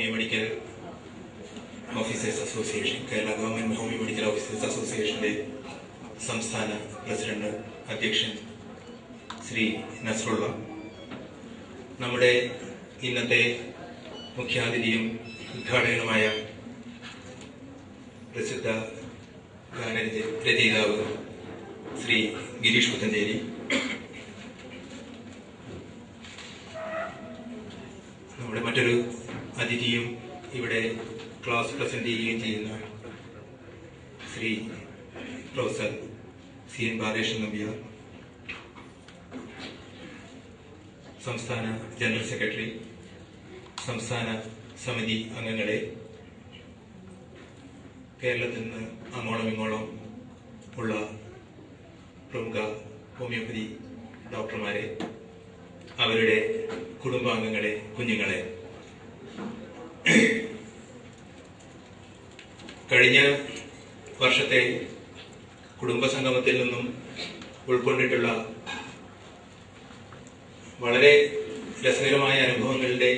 Homeo medical officers association, Kerala government homeo medical officers അസോസിയേഷന്റെ സംസ്ഥാന president അധ്യക്ഷൻ ശ്രീ നസ്രുള്ള, നമ്മുടെ ഇന്നത്തെ മുഖ്യാതിഥിയും ഉദ്ഘാടകനുമായ പ്രസിദ്ധ ഗാനരചയിതാവ് ശ്രീ ഗിരീഷ് പുത്തഞ്ചേരി, നമ്മുടെ മറ്റൊരു അതിഥിയും ഇവിടെ ക്ലാസ് പ്രസന്റ് ചെയ്യുകയും ചെയ്യുന്ന ശ്രീ പ്രൊഫസർ CN ബാലകൃഷ്ണൻ നമ്പ്യാർ, സംസ്ഥാന ജനറൽ സെക്രട്ടറി, സംസ്ഥാന സമിതി അംഗങ്ങളെ, കേരളത്തിൽ നിന്ന് അങ്ങോളം ഇങ്ങോളം ഉള്ള പ്രമുഖ ഹോമിയോപ്പതി ഡോക്ടർമാരെ, അവരുടെ കുടുംബാംഗങ്ങളെ, കുഞ്ഞുങ്ങളെ, കഴിഞ്ഞ വർഷത്തെ കുടുംബസംഗമത്തിൽ നിന്നും ഉൾക്കൊണ്ടിട്ടുള്ള വളരെ രസകരമായ അനുഭവങ്ങളുടെ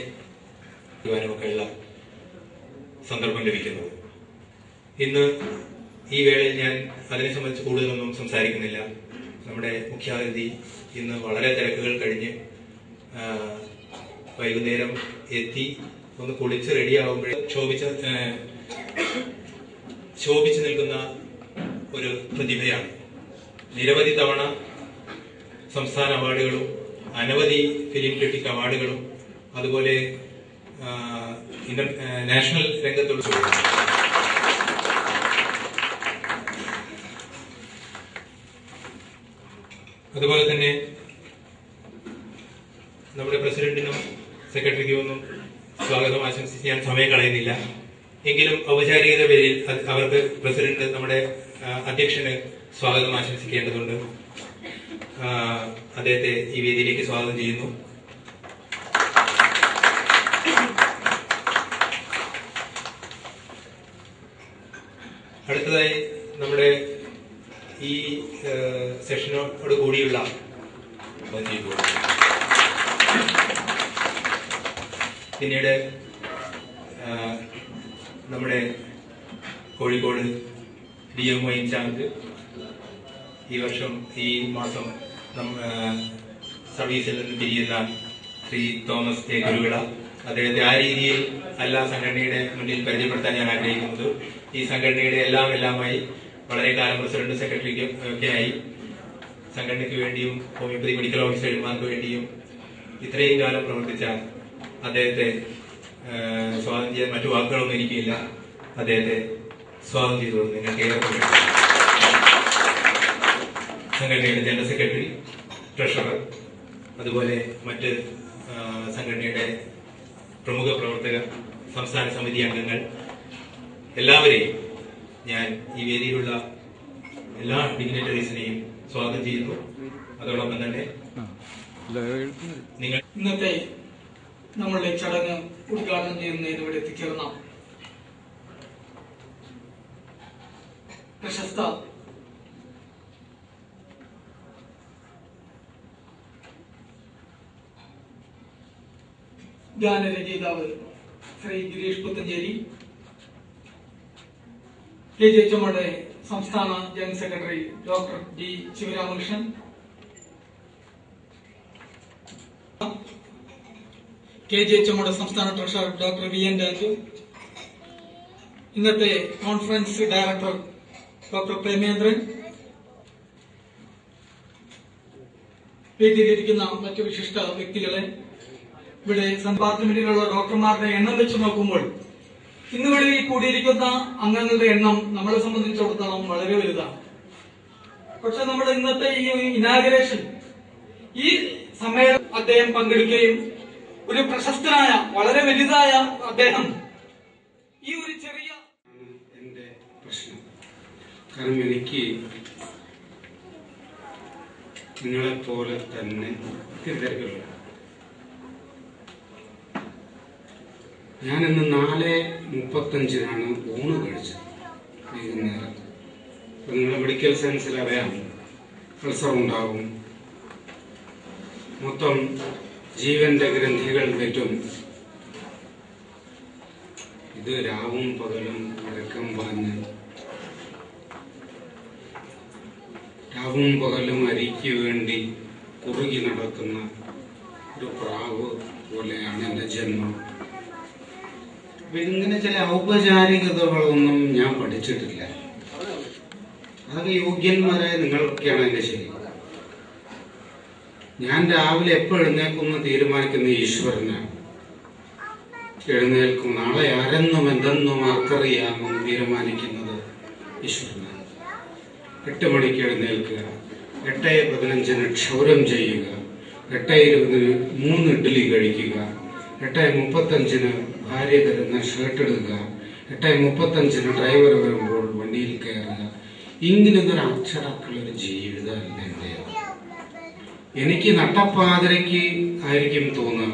ഒക്കെയുള്ള സന്ദർഭം ലഭിക്കുന്നത്. ഇന്ന് ഈ വേളയിൽ ഞാൻ അതിനെ സംബന്ധിച്ച് കൂടുതലൊന്നും സംസാരിക്കുന്നില്ല. നമ്മുടെ മുഖ്യാതിഥി ഇന്ന് വളരെ തിരക്കുകൾ കഴിഞ്ഞ് വൈകുന്നേരം എത്തി ഒന്ന് കുളിച്ച് റെഡിയാവുമ്പോഴേ ശോഭിച്ചു നിൽക്കുന്ന ഒരു പ്രതിഭയാണ്. നിരവധി തവണ സംസ്ഥാന അവാർഡുകളും അനവധി ഫിലിം ക്രിട്ടിക് അവാർഡുകളും അതുപോലെ നാഷണൽ രംഗത്തുള്ള അതുപോലെ തന്നെ നമ്മുടെ പ്രസിഡന്റിനും സെക്രട്ടറിക്കും ഒന്നും സ്വാഗതം ആശംസിച്ച് ഞാൻ സമയം കളയുന്നില്ല. എങ്കിലും ഔപചാരികത പേരിൽ അവർക്ക് പ്രസിഡന്റ് നമ്മുടെ അധ്യക്ഷന് സ്വാഗതം ആശംസിക്കേണ്ടതുണ്ട്. അദ്ദേഹത്തെ ഈ വേദിയിലേക്ക് സ്വാഗതം ചെയ്യുന്നു. അടുത്തതായി നമ്മുടെ ഈ സെഷനോട് കൂടിയുള്ള പിന്നീട് നമ്മുടെ കോഴിക്കോട് DMO ഇൻചാർജ്, ഈ വർഷം ഈ മാസം സർവീസിൽ നിന്ന് പിരിയുന്ന ശ്രീ തോമസ് A. ഗുരുവിള, അദ്ദേഹത്തെ ആ രീതിയിൽ അല്ല സംഘടനയുടെ മുന്നിൽ പരിചയപ്പെടുത്താൻ ഞാൻ ആഗ്രഹിക്കുന്നത്. ഈ സംഘടനയുടെ എല്ലാമായി വളരെ കാലം പ്രസിഡന്റ് സെക്രട്ടറിക്കും ഒക്കെയായി സംഘടനയ്ക്ക് വേണ്ടിയും ഹോമിയോപ്പതി മെഡിക്കൽ ഓഫീസർമാർക്ക് വേണ്ടിയും ഇത്രയും കാലം പ്രവർത്തിച്ച അദ്ദേഹത്തെ സ്വാഗതം ചെയ്യാൻ മറ്റു വാക്കുകളൊന്നും എനിക്കില്ല. അദ്ദേഹത്തെ സ്വാഗതം ചെയ്തു നിങ്ങൾക്ക് സംഘടനയുടെ ജനറൽ സെക്രട്ടറി, ട്രഷറർ, അതുപോലെ മറ്റ് സംഘടനയുടെ പ്രമുഖ പ്രവർത്തകർ, സംസ്ഥാന സമിതി അംഗങ്ങൾ, എല്ലാവരെയും ഞാൻ ഈ വേദിയിലുള്ള എല്ലാ ഡിഗ്നിറ്ററീസിനെയും സ്വാഗതം ചെയ്യുന്നു. അതോടൊപ്പം തന്നെ നിങ്ങൾ ഇന്നത്തെ നമ്മളുടെ ചടങ്ങ് ഉദ്ഘാടനം ചെയ്യുന്നതിന് ഇവിടെ എത്തിച്ചേർന്ന പ്രശസ്ത ഗാനരചയിതാവ് ശ്രീ ഗിരീഷ് പുത്തഞ്ചേരി, KGHMയുടെ സംസ്ഥാന general secretary doctor D. Sivaramakrishnan, KGHMയുടെ സംസ്ഥാന ട്രഷറർ ഡോക്ടർ VN രാജു, ഇന്നത്തെ കോൺഫറൻസ് ഡയറക്ടർ ഡോക്ടർ പ്രേമേന്ദ്രൻ, വേദിയിലിരിക്കുന്ന മറ്റു വിശിഷ്ട വ്യക്തികളെ, ഇവിടെ ഡിപ്പാർട്ട്മെന്റിലുള്ള ഡോക്ടർമാരുടെ എണ്ണം വെച്ച് നോക്കുമ്പോൾ ഇന്നിവിടെ കൂടിയിരിക്കുന്ന അംഗങ്ങളുടെ എണ്ണം നമ്മളെ സംബന്ധിച്ചിടത്തോളം വളരെ വലുതാണ്. പക്ഷെ നമ്മുടെ ഇന്നത്തെ ഈ ഇനാഗുറേഷൻ, ഈ സമ്മേളനം അദ്ദേഹം പങ്കെടുക്കുകയും ഒരു പ്രശസ്തനായ വളരെ വലുതായ അദ്ദേഹം ഈ ഒരു ചെറിയ എന്റെ പ്രശ്നം. കാരണം എനിക്ക് നിങ്ങളെപ്പോലെ തന്നെ തിരക്കുള്ള ഞാനിന്ന് 4:35 ഊണ് കഴിച്ചത് വൈകുന്നേരം. നിങ്ങളുടെ മെഡിക്കൽ സയൻസിൽ അറിയാം, അൾസർ ഉണ്ടാകും, മൊത്തം ജീവന്റെ ഗ്രന്ഥികൾ തെറ്റും. ഇത് രാവും പകലും ഉറക്കം പറഞ്ഞ് രാവും പകലും അരിക്ക് വേണ്ടി കുറുകി നടക്കുന്ന ഒരു പ്രാവ് പോലെയാണ് എൻ്റെ ജന്മം. ഇങ്ങനെ ചില ഔപചാരികതകളൊന്നും ഞാൻ പഠിച്ചിട്ടില്ല. അതൊക്കെ യോഗ്യന്മാരായ നിങ്ങളൊക്കെയാണ് എന്റെ ശരി. ഞാൻ രാവിലെ എപ്പോൾ എഴുന്നേക്കുമെന്ന് തീരുമാനിക്കുന്ന ഈശ്വരനാണ്. എഴുന്നേൽക്കും നാളെ ആരെന്നും എന്തെന്നും ആർക്കറിയാമെന്ന് തീരുമാനിക്കുന്നത് ഈശ്വരനാണ്. 8 മണിക്ക് എഴുന്നേൽക്കുക, 8:15 ക്ഷൗരം ചെയ്യുക, 8:20 3 ഇഡ്ഡലി കഴിക്കുക, 8:35 ഭാര്യ തരുന്ന ഷർട്ട് എടുക്കുക, 8:35 ഡ്രൈവർ വരുമ്പോൾ വണ്ടിയിൽ കയറുക. ഇങ്ങനൊരു അച്ചടക്കുള്ളൊരു ജീവിതമല്ല എൻ്റെ. എനിക്ക് നട്ടപ്പാതിരയ്ക്ക് ആയിരിക്കും തോന്നുക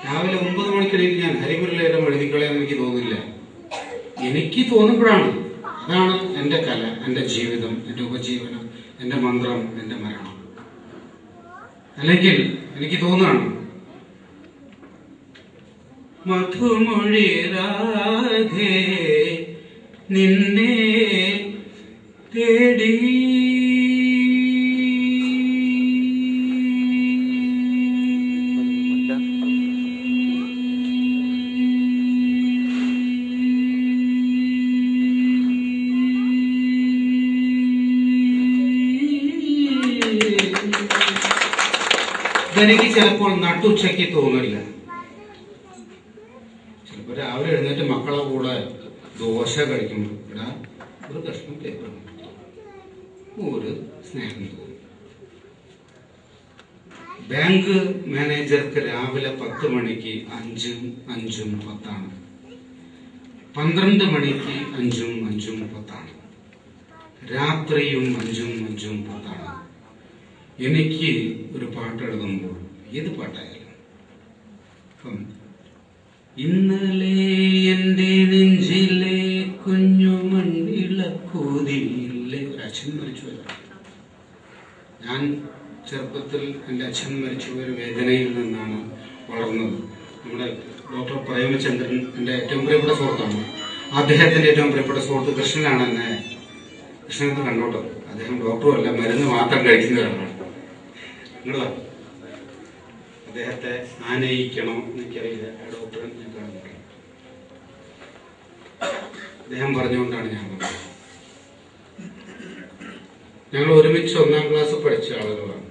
രാവിലെ 9 മണിക്കിടയിൽ ഞാൻ ഹരിമുരളീരം എഴുതിക്കളയാൻ എനിക്ക് തോന്നില്ല. എനിക്ക് തോന്നുമ്പോഴാണ്. അതാണ് എൻ്റെ കല, എൻ്റെ ജീവിതം, എൻ്റെ ഉപജീവനം, എൻ്റെ മന്ത്രം, എൻ്റെ മരണം. അല്ലെങ്കിൽ എനിക്ക് തോന്നുകയാണ് മധുമൊഴി രാധേ നിന്നെ തേടി ഇതെനിക്ക് ചിലപ്പോൾ നട്ടുച്ചയ്ക്ക് തോന്നില്ല. ചിലപ്പോൾ രാവിലെ എഴുന്നേറ്റ് മക്കളെ കൂടെ ദോശ കഴിക്കുമ്പോൾ ഇടാ ഒരു കഷ്ണം പേപ്പർ ഒരു സ്നേഹം തോന്നും. ബാങ്ക് മാനേജർക്ക് രാവിലെ 10 മണിക്ക് 5:10 12 മണിക്ക് 5:10 രാത്രിയും 5:10. എനിക്ക് ഒരു പാട്ട് എഴുതുമ്പോൾ ഏത് പാട്ടായാലും ഇപ്പം ഇന്നലെ എൻ്റെ നെഞ്ചിലെ കുഞ്ഞുമണ്ണിളക്കൂതിയില്ലേ അച്ഛൻ മരിച്ചു വരാം. ഞാൻ ചെറുപ്പത്തിൽ എൻ്റെ അച്ഛൻ മരിച്ചു ഒരു വേദനയിൽ നിന്നാണ് വളർന്നത്. നമ്മുടെ ഡോക്ടർ പ്രേമചന്ദ്രൻ എൻ്റെ ഏറ്റവും പ്രിയപ്പെട്ട സുഹൃത്താണ്. അദ്ദേഹത്തിന്റെ ഏറ്റവും പ്രിയപ്പെട്ട സുഹൃത്ത് കൃഷ്ണനാണ്. എന്നെ കൃഷ്ണനത്ത് കണ്ടോട്ടോ. അദ്ദേഹം ഡോക്ടറും അല്ല, മരുന്ന് മാത്രം കഴിക്കുന്നവരാണ്. നിങ്ങളോ അദ്ദേഹത്തെ ആനയിക്കണോ എനിക്കറിയില്ല. ഡോക്ടറെ ഞാൻ കാണുന്നുണ്ട്. അദ്ദേഹം പറഞ്ഞുകൊണ്ടാണ് ഞാൻ പറഞ്ഞത്. ഞങ്ങൾ ഒരുമിച്ച് 1ാം ക്ലാസ് പഠിച്ച ആളുകളാണ്.